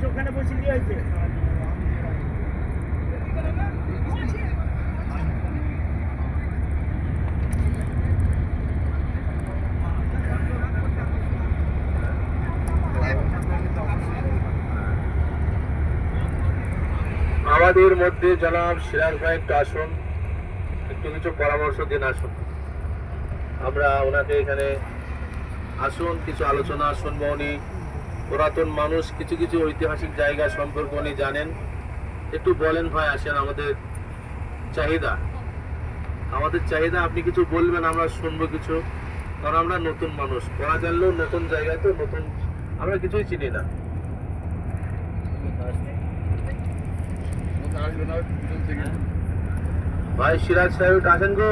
ওখানে বসে দিয়ে হয়েছে। আমাদের মধ্যে জনাব সিরাজ ভাই একটু আসুন, একটু কিছু পরামর্শ দিন। আসুন, আমরা ওনাকে এখানে আসুন, কিছু আলোচনা শুনবো। উনি পুরাতন মানুষ, কিছু কিছু ঐতিহাসিক জায়গা সম্পর্কে উনি জানেন। একটু বলেন ভাই, আসেন। আমাদের চাহিদা আপনি কিছু বলবেন, আমরা শুনবো কিছু। কারণ আমরা নতুন মানুষ, পড়া জানলেও নতুন জায়গায় তো নতুন, আমরা কিছুই চিনি না। ভাই সিরাজ সাহেব আসেন গো।